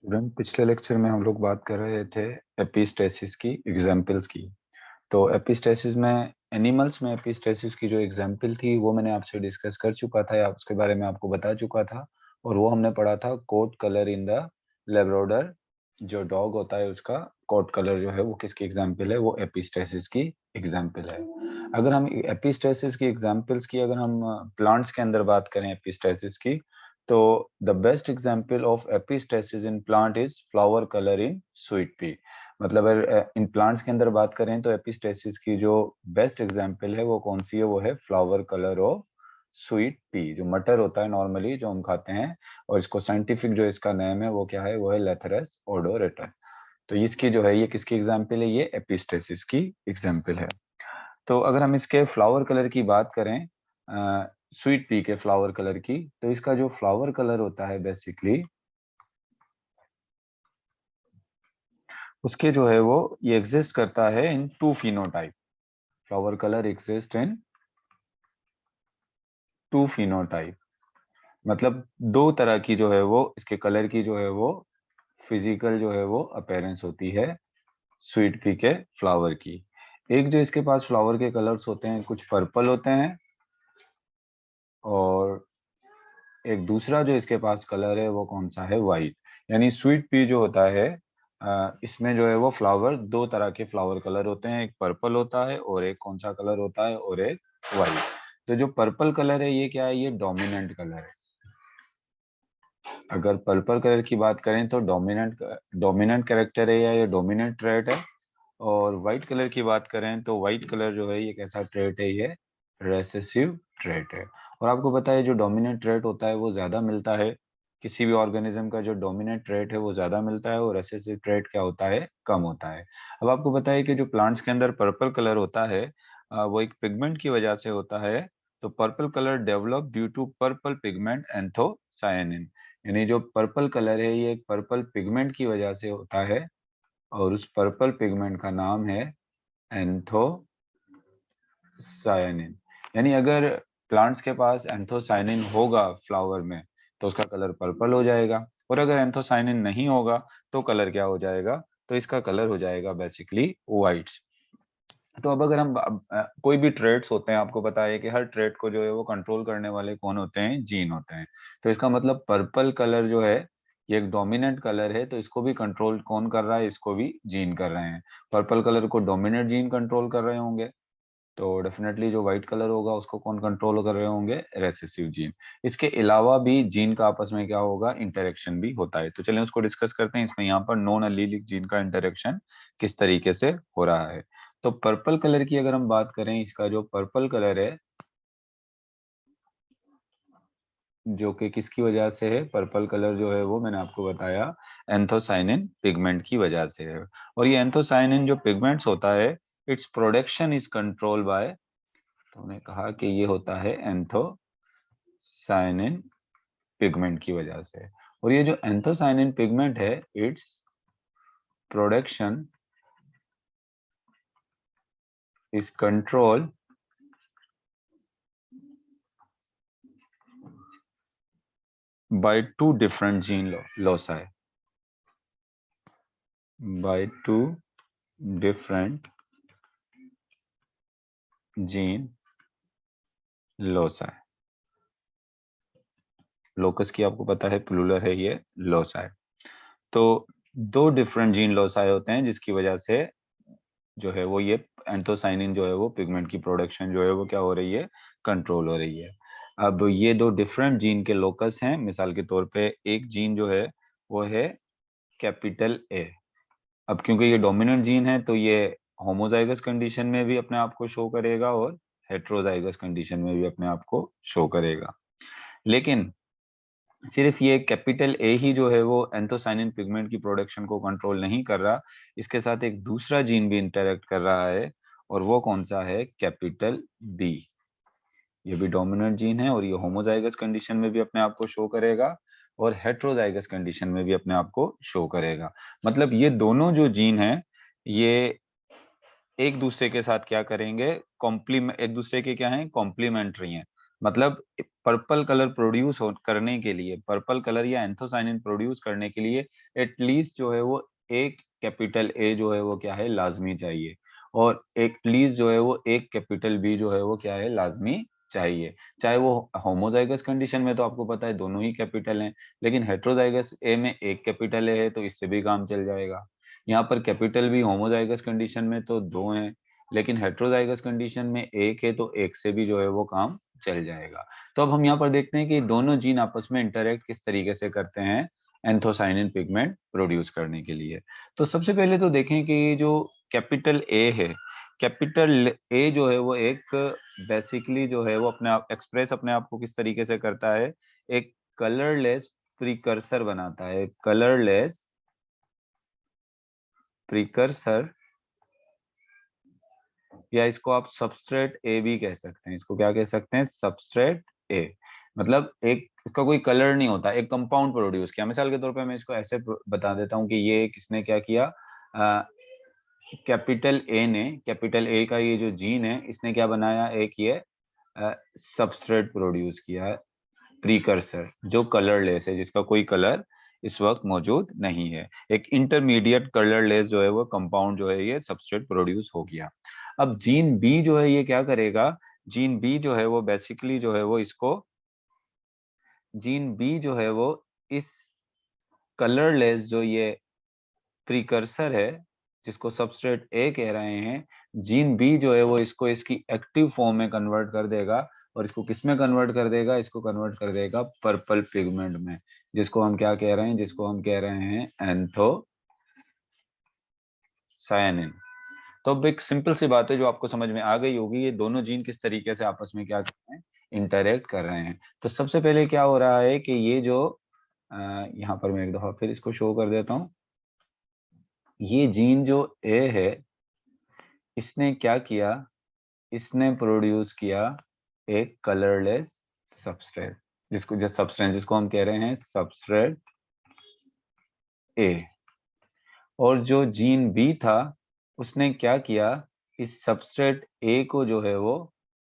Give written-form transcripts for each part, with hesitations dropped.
Student, पिछले lecture में हम लोग बात कर रहे थे एपिस्टेसिस की एग्जाम्पल्स की। तो एपिस्टेसिस में एनिमल्स में एपिस्टेसिस की जो एग्जाम्पल थी वो मैंने आपसे डिस्कस कर चुका था या उसके बारे में आपको बता चुका था। और वो हमने पढ़ा था coat colour in the Labrador. जो डॉग होता है उसका कोट कलर जो है वो किसकी एग्जाम्पल है? वो एपिस्टेसिस की एग्जाम्पल है। अगर हम एपिस्टेसिस की एग्जाम्पल्स की अगर हम प्लांट्स के अंदर बात करें एपिस्टेसिस की, तो the best example of epistasis in plant is flower colour in sweet pea. मतलब अगर इन प्लांट्स के अंदर बात करें तो एपिस्टेसिस की जो बेस्ट एग्जाम्पल है वो कौन सी है? वो है flower colour of sweet pea, जो मटर होता है नॉर्मली जो हम खाते हैं। और इसको साइंटिफिक जो इसका नेम है वो क्या है? वो है लेथरस ओडोरेटस। तो इसकी जो है ये किसकी एग्जाम्पल है? ये एपिस्टेसिस की एग्जाम्पल है। तो अगर हम इसके फ्लावर कलर की बात करें, स्वीट पी के फ्लावर कलर की, तो इसका जो फ्लावर कलर होता है बेसिकली उसके जो है वो ये एग्जिस्ट करता है in two phenotype. Flower colour exist in two phenotype. मतलब दो तरह की जो है वो इसके कलर की जो है वो फिजिकल जो है वो अपीयरेंस होती है स्वीट पी के फ्लावर की। एक जो इसके पास फ्लावर के कलर्स होते हैं कुछ पर्पल होते हैं, और एक दूसरा जो इसके पास कलर है वो कौन सा है? वाइट। यानी स्वीट पी जो होता है इसमें जो है वो फ्लावर दो तरह के फ्लावर कलर होते हैं, एक पर्पल होता है और एक कौन सा कलर होता है? और एक वाइट। तो जो पर्पल कलर है ये क्या है? ये डोमिनेंट कलर है। अगर पर्पल कलर की बात करें तो डोमिनेंट डोमिनेंट कैरेक्टर है या ये डोमिनेंट ट्रेट है। और व्हाइट कलर की बात करें तो व्हाइट कलर जो है ये कैसा ट्रेट है? ये रेसेसिव ट्रेट है। और आपको पता है जो डोमिनेंट ट्रेट होता है वो ज्यादा मिलता है, किसी भी ऑर्गेनिज्म का जो डोमिनेंट ट्रेट है वो ज्यादा मिलता है और रेसेसिव ट्रेट क्या होता है? कम होता है। अब आपको पता है कि जो प्लांट्स के अंदर पर्पल कलर होता है वो एक पिगमेंट की वजह से होता है। तो purple colour develop due to purple pigment anthocyanin. यानी जो पर्पल कलर है ये एक पर्पल पिगमेंट की वजह से होता है, और उस पर्पल पिगमेंट का नाम है एंथोसायनिन। यानी अगर प्लांट्स के पास एंथोसायनिन होगा फ्लावर में तो उसका कलर पर्पल हो जाएगा, और अगर एंथोसायनिन नहीं होगा तो कलर क्या हो जाएगा? तो इसका कलर हो जाएगा बेसिकली व्हाइट। तो अब अगर हम कोई भी ट्रेड्स होते हैं, आपको पता है कि हर ट्रेड को जो है वो कंट्रोल करने वाले कौन होते हैं? जीन होते हैं। तो इसका मतलब पर्पल कलर जो है ये एक डोमिनेंट कलर है, तो इसको भी कंट्रोल कौन कर रहा है? इसको भी जीन कर रहे हैं। पर्पल कलर को डोमिनेंट जीन कंट्रोल कर रहे होंगे, तो डेफिनेटली जो व्हाइट कलर होगा उसको कौन कंट्रोल कर रहे होंगे? Recessive gene. इसके अलावा भी जीन का आपस में क्या होगा? इंटरेक्शन भी होता है। तो चलिए उसको डिस्कस करते हैं। इसमें यहाँ पर नॉन अलीलिक जीन का इंटरेक्शन किस तरीके से हो रहा है। तो पर्पल कलर की अगर हम बात करें, इसका जो पर्पल कलर है जो कि किसकी वजह से है? पर्पल कलर जो है वो मैंने आपको बताया एंथोसाइनिन पिगमेंट की वजह से है। और ये एंथोसाइनिन जो पिगमेंट्स होता है its production is control by, तो हमने कहा कि ये होता है एंथोसाइनिन पिगमेंट की वजह से। और ये जो एंथोसाइनिन पिगमेंट है its production is control by two different gene loci, by two different gene loci। Locus की आपको पता है प्लूरल है ये लोसाई। तो दो डिफरेंट जीन लोसाई होते हैं जिसकी वजह से जो है वो ये एंथोसाइनिन जो है वो पिगमेंट की प्रोडक्शन जो है वो क्या हो रही है? कंट्रोल हो रही है। अब ये दो डिफरेंट जीन के लोकस हैं। मिसाल के तौर पे एक जीन जो है वो है कैपिटल ए। अब क्योंकि ये डोमिनेंट जीन है तो ये होमोजाइगस कंडीशन में भी अपने आप को शो करेगा और हेट्रोजाइगस कंडीशन में भी अपने आप को शो करेगा। लेकिन सिर्फ ये कैपिटल ए ही जो है वो एंथोसाइनिन पिगमेंट की प्रोडक्शन को कंट्रोल नहीं कर रहा, इसके साथ एक दूसरा जीन भी इंटरेक्ट कर रहा है, और वो कौन सा है? Capital B. ये भी डोमिनेंट जीन है और ये होमोजाइगस कंडीशन में भी अपने आप को शो करेगा और हेट्रोजाइगस कंडीशन में भी अपने आप को शो करेगा। मतलब ये दोनों जो जीन है ये एक दूसरे के साथ क्या करेंगे? कॉम्प्लीमेंट, एक दूसरे के क्या है? कॉम्प्लीमेंट्री हैं। मतलब पर्पल कलर प्रोड्यूस करने के लिए, पर्पल कलर या एंथोसाइनिन प्रोड्यूस करने के लिए एटलीस्ट जो है वो एक कैपिटल ए जो है वो क्या है, लाजमी चाहिए, और एटलीस्ट जो है वो एक कैपिटल बी जो है वो क्या है, लाजमी चाहिए। चाहे वो होमोजाइगस कंडीशन में तो आपको पता है दोनों ही कैपिटल हैं, लेकिन हेट्रोजाइगस ए में एक कैपिटल ए है तो इससे भी काम चल जाएगा। यहाँ पर कैपिटल बी होमोजाइगस कंडीशन में तो दो हैं, लेकिन हेट्रोजाइगस कंडीशन में एक है तो एक से भी जो है वो काम चल जाएगा। तो अब हम यहाँ पर देखते हैं कि दोनों जीन आपस में इंटरेक्ट किस तरीके से करते हैं एंथोसाइनिन पिगमेंट प्रोड्यूस करने के लिए। तो सबसे पहले तो देखें कि जो कैपिटल ए है, कैपिटल ए जो है वो एक बेसिकली जो है वो अपने आप एक्सप्रेस अपने आप को किस तरीके से करता है, एक कलरलेस प्रिकर्सर बनाता है, कलरलेस प्रिकर्सर, या इसको आप सबस्ट्रेट ए भी कह सकते हैं। इसको क्या कह सकते हैं, सबस्ट्रेट ए। मतलब एक इसका कोई कलर नहीं होता, एक कंपाउंड प्रोड्यूस किया। मिसाल के तौर पे मैं इसको ऐसे बता देता हूँ कि ये किसने क्या किया, कैपिटल ए ने, कैपिटल ए का ये जो जीन है इसने क्या बनाया, एक ये सबस्ट्रेट प्रोड्यूस किया है, प्रीकर्सर, जो कलरलेस है, जिसका कोई कलर इस वक्त मौजूद नहीं है। एक इंटरमीडिएट कलरलेस जो है वो कंपाउंड जो है ये सबस्ट्रेट प्रोड्यूस हो गया। अब जीन बी जो है ये क्या करेगा, जीन बी जो है वो बेसिकली जो है वो इसको, जीन बी जो है वो इस कलरलेस जो ये प्रीकर्सर है, जिसको सबस्ट्रेट ए कह रहे हैं, जीन बी जो है वो इसको इसकी एक्टिव फॉर्म में कन्वर्ट कर देगा। और इसको किस में कन्वर्ट कर देगा, इसको कन्वर्ट कर देगा पर्पल पिगमेंट में, जिसको हम क्या कह रहे हैं, जिसको हम कह रहे हैं एंथोसायनिन। तो अब एक सिंपल सी बात है जो आपको समझ में आ गई होगी, ये दोनों जीन किस तरीके से आपस में क्या कर रहे हैं, इंटरेक्ट कर रहे हैं। तो सबसे पहले क्या हो रहा है कि ये जो यहाँ पर मैं एक दफा फिर इसको शो कर देता हूँ, ये जीन जो ए है इसने क्या किया, इसने प्रोड्यूस किया एक कलरलेस सबस्ट्रेट, जिसको जो सबस्ट्रेट जिसको हम कह रहे हैं सबस्ट्रेट ए। और जो जीन बी था उसने क्या किया, इस सबस्ट्रेट ए को जो है वो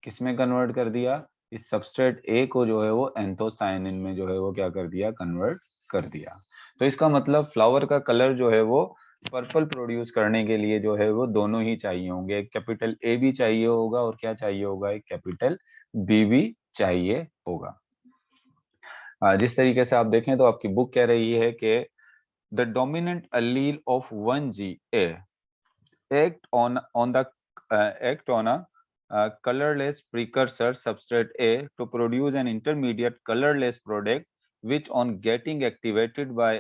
किस में कन्वर्ट कर दिया, इस सबस्ट्रेट ए को जो है वो एंथोसायनिन में जो है वो क्या कर दिया, कन्वर्ट कर दिया। तो इसका मतलब फ्लावर का कलर जो है वो पर्पल प्रोड्यूस करने के लिए जो है वो दोनों ही चाहिए होंगे, एक कैपिटल ए भी चाहिए होगा और क्या चाहिए होगा, एक कैपिटल बी भी चाहिए होगा। जिस तरीके से आप देखें तो आपकी बुक कह रही है कि the dominant allele of one gene act on a colorless precursor substrate A to produce an intermediate colorless product, which on getting activated by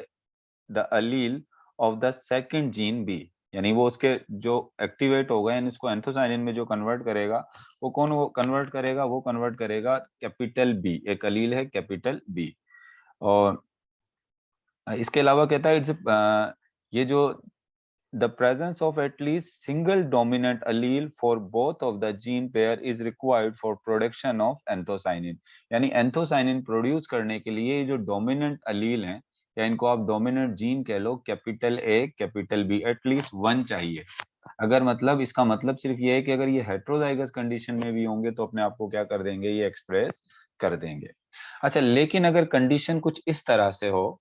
the allele of the second gene B, यानी वो उसके जो activate होगा यानी उसको anthocyanin में जो convert करेगा, वो कौन वो कन्वर्ट करेगा, वो कन्वर्ट करेगा कैपिटल बी, एक अलील है कैपिटल बी। और इसके अलावा कहता है ये जो the presence of at least single dominant allele for both of the gene pair is required for production of anthocyanin, यानी एंथोसाइनिन प्रोड्यूस करने के लिए ये जो डोमिनेंट अलील हैं, या इनको आप डोमिनेंट जीन कह लो, capital A capital B at least one चाहिए। अगर मतलब इसका मतलब सिर्फ ये है कि अगर ये हेट्रोजाइगस कंडीशन में भी होंगे तो अपने आप को क्या कर देंगे, ये एक्सप्रेस कर देंगे। अच्छा, लेकिन अगर कंडीशन कुछ इस तरह से हो,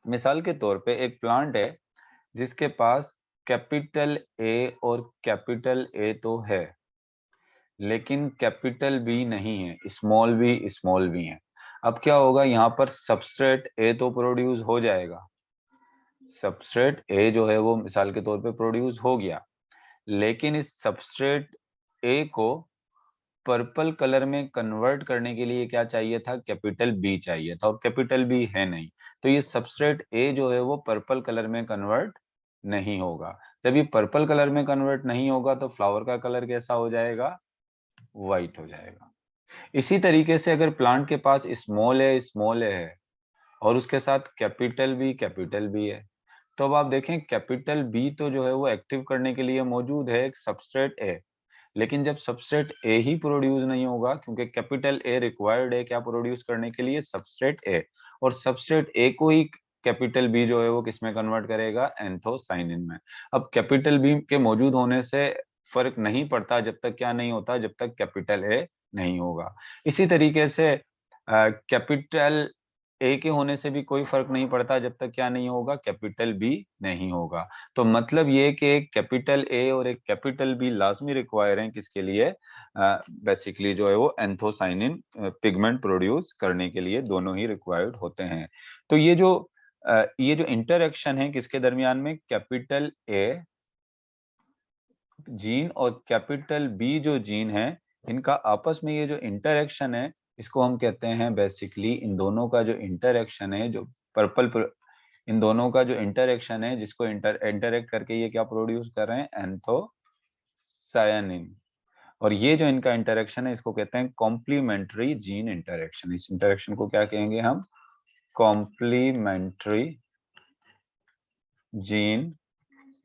मिसाल के तौर पे एक प्लांट है जिसके पास कैपिटल ए और कैपिटल ए तो है, लेकिन कैपिटल बी नहीं है, स्मॉल बी है। अब क्या होगा, यहाँ पर सबस्ट्रेट ए तो प्रोड्यूस हो जाएगा, सबस्ट्रेट ए जो है वो मिसाल के तौर पे प्रोड्यूस हो गया, लेकिन इस सबस्ट्रेट ए को पर्पल कलर में कन्वर्ट करने के लिए क्या चाहिए था, कैपिटल बी चाहिए था, और कैपिटल बी है नहीं। तो ये सबस्ट्रेट ए जो है वो पर्पल कलर में कन्वर्ट नहीं होगा। जब ये पर्पल कलर में कन्वर्ट नहीं होगा तो फ्लावर का कलर कैसा हो जाएगा, व्हाइट हो जाएगा। इसी तरीके से अगर प्लांट के पास स्मॉल है और उसके साथ कैपिटल बी है, तो अब आप देखें कैपिटल बी तो जो है वो एक्टिव करने के लिए मौजूद है एक सबस्ट्रेट ए, लेकिन जब सबस्ट्रेट ए ही प्रोड्यूस नहीं होगा, क्योंकि कैपिटल ए रिक्वायर्ड है क्या प्रोड्यूस करने के लिए, सबस्ट्रेट ए, और सबस्ट्रेट ए को ही कैपिटल बी जो है वो किसमें कन्वर्ट करेगा, एंथोसाइनिन में। अब कैपिटल बी के मौजूद होने से फर्क नहीं पड़ता जब तक क्या नहीं होता, जब तक कैपिटल ए नहीं होगा। इसी तरीके से कैपिटल ए के होने से भी कोई फर्क नहीं पड़ता जब तक क्या नहीं होगा, कैपिटल बी नहीं होगा। तो मतलब ये कि एक कैपिटल ए और एक कैपिटल बी लाजमी रिक्वायर है किसके लिए, बेसिकली जो है वो एंथोसाइनिन पिगमेंट प्रोड्यूस करने के लिए, दोनों ही रिक्वायर्ड होते हैं। तो ये जो इंटरएक्शन है किसके दरमियान में, कैपिटल ए जीन और कैपिटल बी जो जीन है, इनका आपस में ये जो इंटरएक्शन है, इसको हम कहते हैं बेसिकली, इन दोनों का जो इंटरएक्शन है, जो इन दोनों का जो इंटरएक्शन है, जिसको इंटरएक्ट करके ये क्या प्रोड्यूस कर रहे हैं, एंथोसायनिन। और ये जो इनका इंटरएक्शन है, इसको कहते हैं कॉम्प्लीमेंट्री जीन इंटरएक्शन। इस इंटरएक्शन को क्या कहेंगे हम, कॉम्प्लीमेंट्री जीन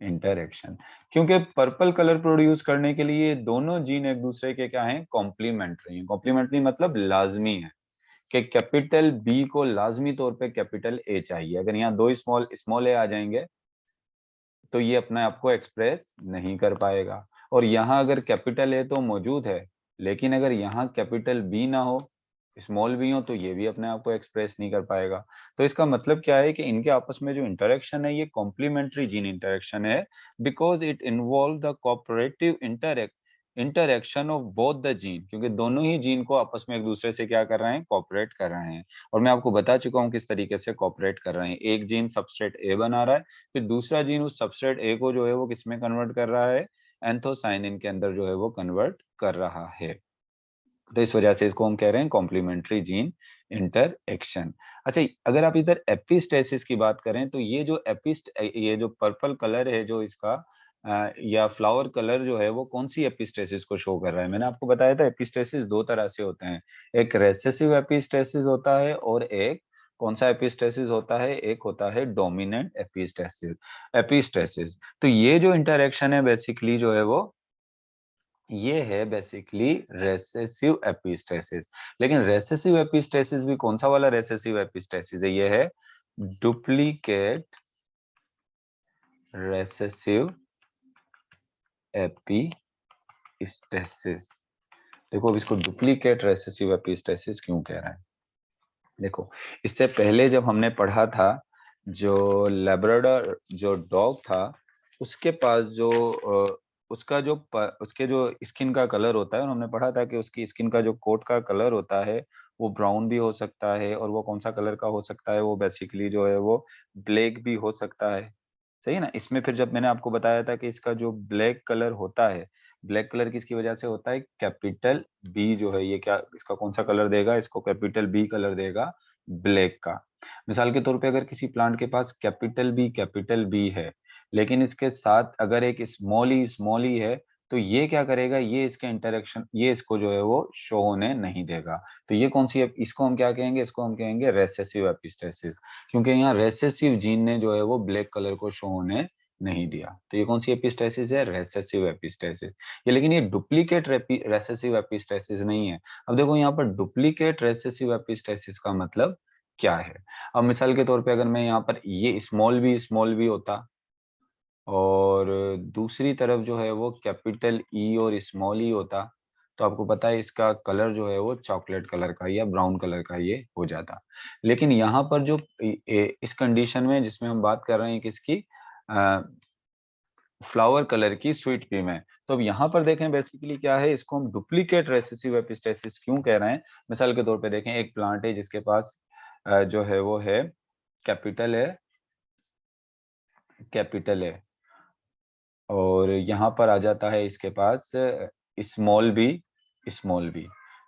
इंटरएक्शन। क्योंकि पर्पल कलर प्रोड्यूस करने के लिए दोनों जीन एक दूसरे के क्या हैं, कॉम्प्लीमेंट्री हैं। कॉम्प्लीमेंट्री मतलब लाजमी है कि कैपिटल बी को लाजमी तौर पे कैपिटल ए चाहिए। अगर यहाँ दो स्मॉल स्मॉल ए आ जाएंगे तो ये अपने आप को एक्सप्रेस नहीं कर पाएगा। और यहाँ अगर कैपिटल ए तो मौजूद है, लेकिन अगर यहाँ कैपिटल बी ना हो, स्मॉल बी हो, तो ये भी अपने आप को एक्सप्रेस नहीं कर पाएगा। तो इसका मतलब क्या है कि इनके आपस में जो इंटरेक्शन है, ये कॉम्प्लीमेंट्री जीन इंटरेक्शन है, because it involve the cooperative interaction of both the gene, क्योंकि दोनों ही जीन को आपस में एक दूसरे से क्या कर रहे हैं, कोऑपरेट कर रहे हैं। और मैं आपको बता चुका हूं किस तरीके से कोऑपरेट कर रहे हैं। एक जीन सबस्ट्रेट ए बना रहा है, फिर दूसरा जीन उस सबस्ट्रेट ए को जो है वो किसमें कन्वर्ट कर रहा है, एंथोसाइनिन के अंदर जो है वो कन्वर्ट कर रहा है। तो इस वजह से इसको हम कह रहे हैं कॉम्प्लीमेंट्री जीन इंटरएक्शन। अच्छा, अगर आप इधर एपिस्टेसिस की बात करें तो ये जो पर्पल कलर है जो इसका या फ्लावर कलर जो है वो कौन सी एपिस्टेसिस को शो कर रहा है। मैंने आपको बताया था एपिस्टेसिस दो तरह से होते हैं, एक रेसेसिव एपिस्टेसिस होता है और एक कौन सा एपिस्टेसिस होता है, एक होता है डोमिनेंट एपिस्टेसिस। तो ये जो इंटरएक्शन है बेसिकली जो है वो ये है बेसिकली रेसेसिव एपिस्टेसिस। लेकिन रेसेसिव एपिस्टेसिस भी कौन सा वाला रेसेसिव एपिस्टेसिस है, ये है डुप्लीकेट रेसेसिव एपिस्टेसिस। देखो अब इसको डुप्लीकेट रेसेसिव एपिस्टेसिस क्यों कह रहा है, देखो इससे पहले जब हमने पढ़ा था, जो लेब्राडोर जो डॉग था, उसके पास जो उसके जो स्किन का कलर होता है, और हमने पढ़ा था कि उसकी स्किन का जो कोट का कलर होता है वो ब्राउन भी हो सकता है, और वो कौन सा कलर का हो सकता है, वो बेसिकली जो है वो ब्लैक भी हो सकता है। सही है ना। इसमें फिर जब मैंने आपको बताया था कि इसका जो ब्लैक कलर होता है, ब्लैक कलर किसकी वजह से होता है, कैपिटल बी जो है ये क्या इसका कौन सा कलर देगा, इसको कैपिटल बी कलर देगा, ब्लैक का। मिसाल के तौर पे अगर किसी प्लांट के पास कैपिटल बी है, लेकिन इसके साथ अगर एक स्मॉल ई है, तो ये क्या करेगा, ये इसके इंटरेक्शन, ये इसको जो है वो शो होने नहीं देगा। तो ये कौन सी है, इसको हम क्या कहेंगे, इसको हम कहेंगे रेसेसिव एपिस्टेसिस, क्योंकि यहाँ रेसेसिव जीन ने जो है वो ब्लैक कलर को शो होने नहीं दिया। तो ये कौन सी एपिस्टेसिस है, रेसेसिव एपिस्टेसिस। ये लेकिन ये डुप्लीकेट रेसेसिव एपिस्टेसिस नहीं है। अब देखो यहाँ पर डुप्लीकेट रेसेसिव एपिस्टेसिस का मतलब क्या है। अब मिसाल के तौर पे अगर मैं यहाँ पर ये स्मॉल बी होता, और दूसरी तरफ जो है वो कैपिटल ई और स्मॉल ई होता, तो आपको पता है इसका कलर जो है वो चॉकलेट कलर का या ब्राउन कलर का ये हो जाता। लेकिन यहाँ पर जो इस कंडीशन में जिसमें हम बात कर रहे हैं किसकी, फ्लावर कलर की, स्वीट पी में, तो अब यहाँ पर देखें बेसिकली क्या है, इसको हम डुप्लीकेट रेसेसिव एपिस्टेसिस क्यों कह रहे हैं। मिसाल के तौर पे देखें, एक प्लांट है जिसके पास जो है वो है कैपिटल है कैपिटल है, और यहाँ पर आ जाता है इसके पास स्मॉल बी।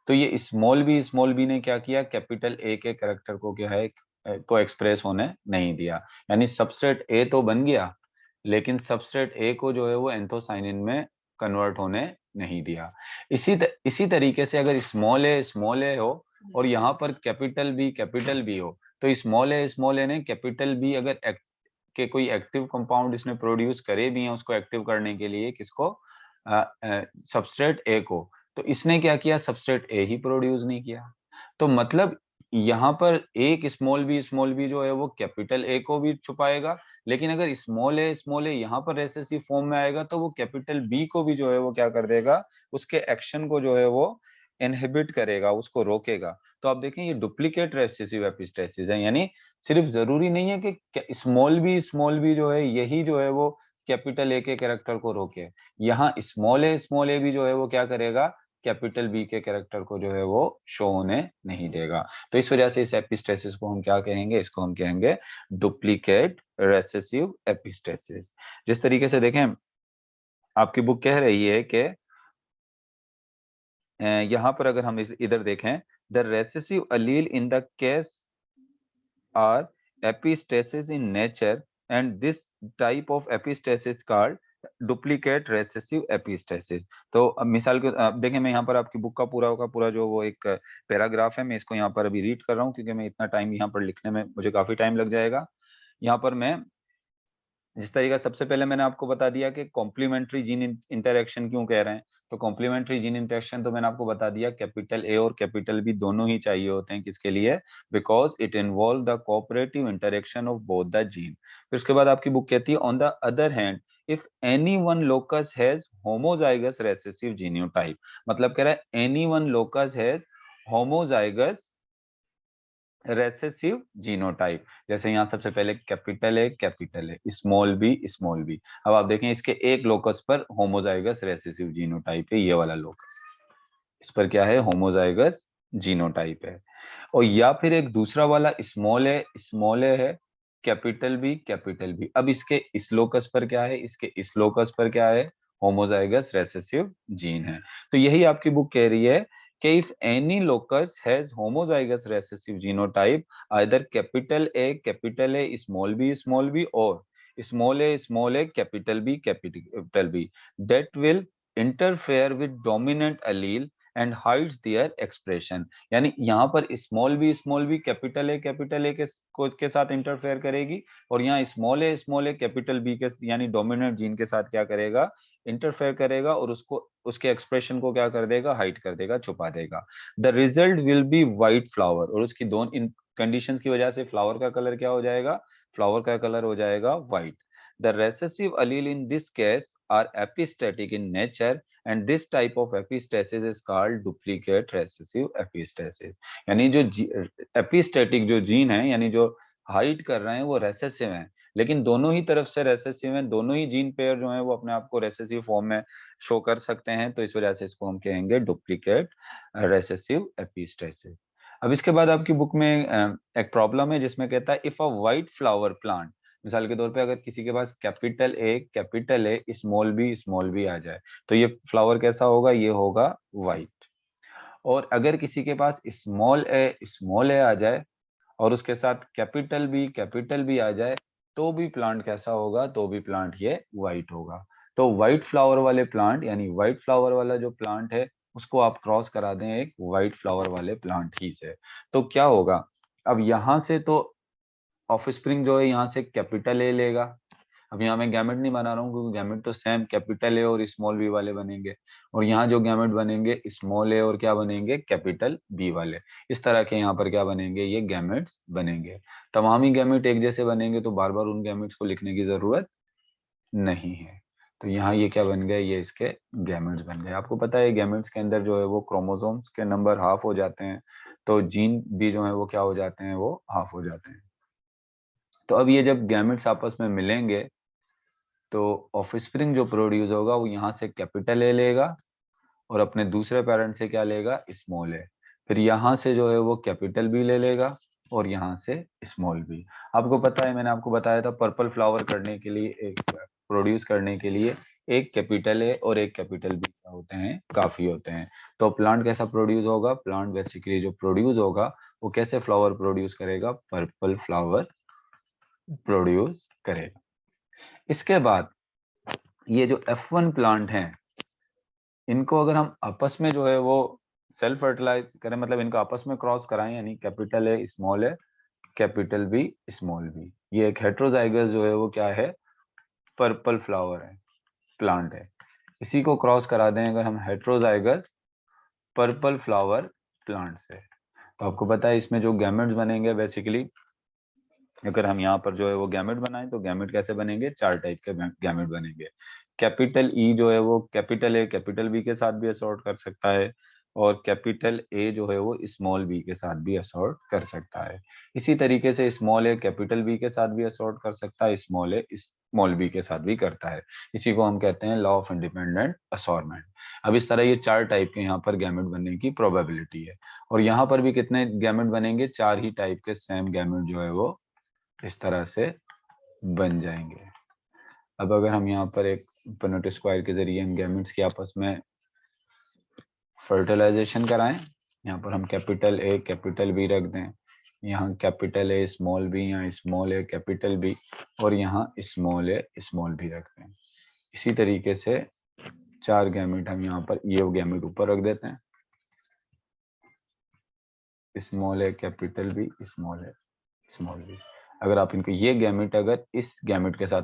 तो ये स्मॉल बी ने क्या किया, कैपिटल ए के कैरेक्टर को क्या है, को एक्सप्रेस होने नहीं दिया। यानी सबस्ट्रेट ए तो बन गया, लेकिन सबस्ट्रेट ए को जो है वो एंथोसाइनिन में कन्वर्ट होने नहीं दिया। इसी तरीके से अगर स्मॉल ए हो और यहाँ पर कैपिटल बी हो, तो स्मॉल ए ने कैपिटल बी अगर के कोई एक्टिव कंपाउंड इसने प्रोड्यूस करे भी हैं उसको एक्टिव करने के लिए, किसको, सबस्ट्रेट ए को, तो इसने क्या किया, सबस्ट्रेट ए ही प्रोड्यूस नहीं किया। तो मतलब यहाँ पर एक स्मॉल बी जो है वो कैपिटल ए को भी छुपाएगा, लेकिन अगर स्मॉल ए यहाँ पर रेसेसिव फॉर्म में आएगा तो वो कैपिटल बी को भी जो है वो क्या कर देगा, उसके एक्शन को जो है वो इनहिबिट करेगा, उसको रोकेगा। तो आप देखें ये डुप्लीकेट रेसेसिव एपिस्टेसिस है, यानी सिर्फ जरूरी नहीं है कि स्मॉल बी जो है यही जो है वो कैपिटल ए के कैरेक्टर को रोके। यहाँ स्मॉल ए भी जो है वो क्या करेगा, कैपिटल बी के कैरेक्टर को जो है वो शो होने नहीं देगा। तो इस वजह से इस एपिस्टेसिस को हम क्या कहेंगे, इसको हम कहेंगे डुप्लीकेट रेसेसिव एपिस्टेसिस। जिस तरीके से देखें आपकी बुक कह रही है कि यहां पर अगर हम इधर देखें, the recessive allele in the case are epistasis in nature and this type of epistasis called duplicate recessive epistasis. तो अब मिसाल के अब देखें, मैं यहाँ पर आपकी बुक का पूरा जो वो एक पैराग्राफ है, मैं इसको यहाँ पर अभी रीड कर रहा हूँ क्योंकि मैं इतना टाइम यहाँ पर लिखने में मुझे काफी टाइम लग जाएगा। यहाँ पर मैं जिस तरीका, सबसे पहले मैंने आपको बता दिया कि कॉम्प्लीमेंट्री जीन इंटरेक्शन क्यों कह रहे हैं। तो कॉम्प्लीमेंट्री जीन इंटरेक्शन तो मैंने आपको बता दिया, कैपिटल ए और कैपिटल बी दोनों ही चाहिए होते हैं, किसके लिए, because it involve the cooperative interaction of both the gene. फिर उसके बाद आपकी बुक कहती है on the other hand if any one locus has homozygous recessive genotype, मतलब कह रहा है any one locus has homozygous recessive genotype. जैसे यहाँ सबसे पहले कैपिटल ए स्मॉल बी। अब आप देखें इसके एक लोकस पर होमोजाइगस रेसेसिव जीनोटाइप है, ये वाला लोकस, इस पर क्या है, होमोजाइगस जीनोटाइप है। और या फिर एक दूसरा वाला स्मॉल ए है, कैपिटल बी। अब इसके इस लोकस पर क्या है, इसके इस लोकस पर क्या है, होमोजाइगस रेसेसिव जीन है। तो यही आपकी बुक कह रही है कि if any locus has homozygous recessive genotype either capital A small B और small A capital B that will interfere with dominant allele and hides their expression. यानी यहाँ पर स्मॉल बी कैपिटल ए के साथ इंटरफेयर करेगी और यहाँ small A capital B के यानी डोमिनेंट जीन के साथ क्या करेगा, इंटरफेयर करेगा और उसको उसके एक्सप्रेशन को क्या कर देगा, हाइड कर देगा, छुपा देगा। The result will be white flower, और उसकी दोनों इन कंडीशंस की वजह से फ्लावर का कलर क्या हो जाएगा, फ्लावर का कलर हो जाएगा white. The recessive allele in this case are epistatic in nature and this type of epistasis is called duplicate recessive epistasis। यानी जो एपिस्टेटिक जो जीन है, यानी जो हाइड कर रहे हैं वो रेसेसिव हैं, लेकिन दोनों ही तरफ से रेसेसिव हैं, दोनों ही जीन पेयर जो है वो अपने आप को रेसेसिव फॉर्म में शो कर सकते हैं। तो इस वजह से इसको हम कहेंगे डुप्लीकेट रेसेसिव एपिस्टेसिस। अब इसके बाद आपकी बुक में एक प्रॉब्लम है जिसमें कहता है if a white flower plant, मिसाल के तौर पे अगर किसी के पास कैपिटल ए स्मॉल बी आ जाए तो ये फ्लावर कैसा होगा, ये होगा व्हाइट। और अगर किसी के पास स्मॉल ए आ जाए और उसके साथ कैपिटल बी आ जाए तो भी प्लांट कैसा होगा, तो भी प्लांट ये व्हाइट होगा। तो व्हाइट फ्लावर वाले प्लांट, यानी व्हाइट फ्लावर वाला जो प्लांट है उसको आप क्रॉस करा दें एक व्हाइट फ्लावर वाले प्लांट ही से, तो क्या होगा, अब यहां से तो ऑफस्प्रिंग जो है यहाँ से कैपिटल ए लेगा। अब यहाँ मैं गैमेट नहीं बना रहा हूँ क्योंकि गैमेट तो सेम कैपिटल ए और स्मॉल बी वाले बनेंगे, और यहाँ जो गैमेट बनेंगे स्मॉल ए और क्या बनेंगे, कैपिटल बी वाले। इस तरह के यहाँ पर क्या बनेंगे, ये गैमेट्स बनेंगे। तमाम ही गैमेट एक जैसे बनेंगे तो बार बार उन गैमेट्स को लिखने की जरूरत नहीं है। तो यहाँ ये क्या बन गए, ये इसके गैमेट्स बन गए। आपको पता है गैमेट्स के अंदर जो है वो क्रोमोसोम्स के नंबर हाफ हो जाते हैं, तो जीन भी जो है वो क्या हो जाते हैं, वो हाफ हो जाते हैं। तो अब ये जब गैमेट्स आपस में मिलेंगे तो ऑफस्प्रिंग जो प्रोड्यूस होगा वो यहाँ से कैपिटल ए लेगा और अपने दूसरे पेरेंट से क्या लेगा, स्मॉल ए। फिर यहाँ से जो है वो कैपिटल बी ले लेगा और यहाँ से स्मॉल बी। आपको पता है मैंने आपको बताया था पर्पल फ्लावर करने के लिए, एक प्रोड्यूस करने के लिए एक कैपिटल ए और एक कैपिटल बी क्या होते हैं, काफी होते हैं। तो प्लांट कैसा प्रोड्यूस होगा, प्लांट बेसिकली जो प्रोड्यूस होगा वो कैसे फ्लावर प्रोड्यूस करेगा, पर्पल फ्लावर प्रोड्यूस करेगा। इसके बाद ये जो F1 प्लांट हैं, इनको अगर हम आपस में जो है वो सेल्फ फर्टिलाइज करें, मतलब इनको आपस में क्रॉस कराएं, यानी capital A capital B small B, ये एक हेट्रोजाइगस जो है वो क्या है, पर्पल फ्लावर है, प्लांट है। इसी को क्रॉस करा दें अगर हम हेट्रोजाइगस पर्पल फ्लावर प्लांट से, तो आपको पता है इसमें जो गैमेट्स बनेंगे बेसिकली, अगर हम यहाँ पर जो है वो गैमेट बनाएं तो गैमेट कैसे बनेंगे, चार टाइप के गैमेट बनेंगे। कैपिटल ई जो है वो कैपिटल ए कैपिटल बी के साथ भी असॉर्ट कर सकता है, और कैपिटल ए जो है वो स्मॉल बी के साथ भी असॉर्ट कर सकता है। इसी तरीके से स्मॉल ए कैपिटल बी के साथ भी असॉर्ट कर सकता है, स्मॉल ए स्मॉल बी के साथ भी करता है। इसी को हम कहते हैं लॉ ऑफ इंडिपेंडेंट असॉर्टमेंट। अब इस तरह ये 4 टाइप के यहाँ पर गैमेट बनने की प्रोबेबिलिटी है। और यहाँ पर भी कितने गैमेट बनेंगे, 4 ही टाइप के सेम गैमेट जो है वो इस तरह से बन जाएंगे। अब अगर हम यहाँ पर एक पुनेट स्क्वायर के जरिए इन गैमेट्स की आपस में फर्टिलाइजेशन कराएं, यहाँ पर हम कैपिटल ए कैपिटल बी रख दें, यहाँ कैपिटल ए स्मॉल बी, यहाँ स्मॉल ए कैपिटल बी, और यहाँ स्मॉल ए स्मॉल बी रख दें। इसी तरीके से 4 गैमेट हम यहाँ पर ये गैमेट ऊपर रख देते हैं, small A capital B small A small B. अगर आप इनको ये गैमेट अगर इस गैमेट के साथ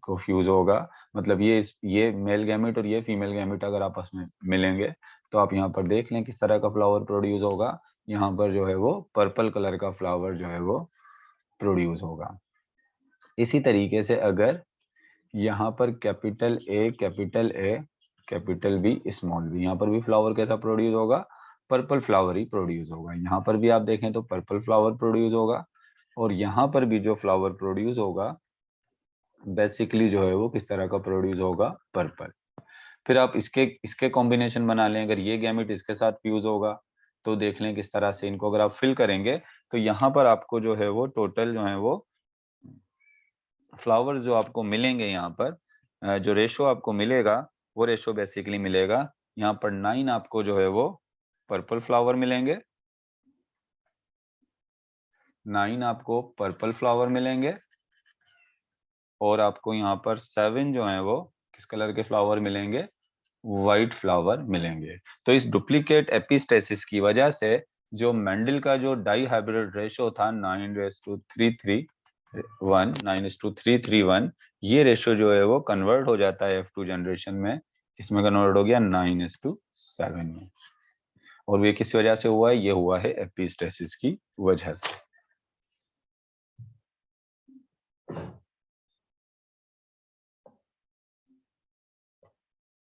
को फ्यूज होगा, मतलब ये मेल गैमेट और ये फीमेल गैमेट अगर आपस में मिलेंगे, तो आप यहाँ पर देख लें किस तरह का फ्लावर प्रोड्यूस होगा। यहाँ पर जो है वो पर्पल कलर का फ्लावर जो है वो प्रोड्यूस होगा। इसी तरीके से अगर यहाँ पर capital A capital B small B, यहाँ पर भी फ्लावर कैसा प्रोड्यूस होगा, पर्पल फ्लावर ही प्रोड्यूस होगा। यहाँ पर भी आप देखें तो पर्पल फ्लावर प्रोड्यूस होगा, और यहाँ पर भी जो फ्लावर प्रोड्यूस होगा बेसिकली जो है वो किस तरह का प्रोड्यूस होगा, पर्पल। फिर आप इसके कॉम्बिनेशन बना लें, अगर ये गैमेट इसके साथ फ्यूज होगा तो देख लें किस तरह से इनको अगर आप फिल करेंगे तो यहाँ पर आपको जो है वो टोटल जो है वो फ्लावर जो आपको मिलेंगे, यहाँ पर जो रेशो आपको मिलेगा वो रेशो बेसिकली मिलेगा यहाँ पर 9 आपको जो है वो पर्पल फ्लावर मिलेंगे, 9 आपको पर्पल फ्लावर मिलेंगे, और आपको यहाँ पर 7 जो है वो किस कलर के फ्लावर मिलेंगे, व्हाइट फ्लावर मिलेंगे। तो इस डुप्लीकेट एपिस्टेसिस की वजह से जो मेंडल का जो डाई हाइब्रिड रेशो था 9:331, ये रेशो जो है वो कन्वर्ट हो जाता है F2 जनरेशन में, इसमें कन्वर्ट हो गया 9:7 में। और ये किस वजह से हुआ है, ये हुआ है एपिस्टेसिस की वजह से।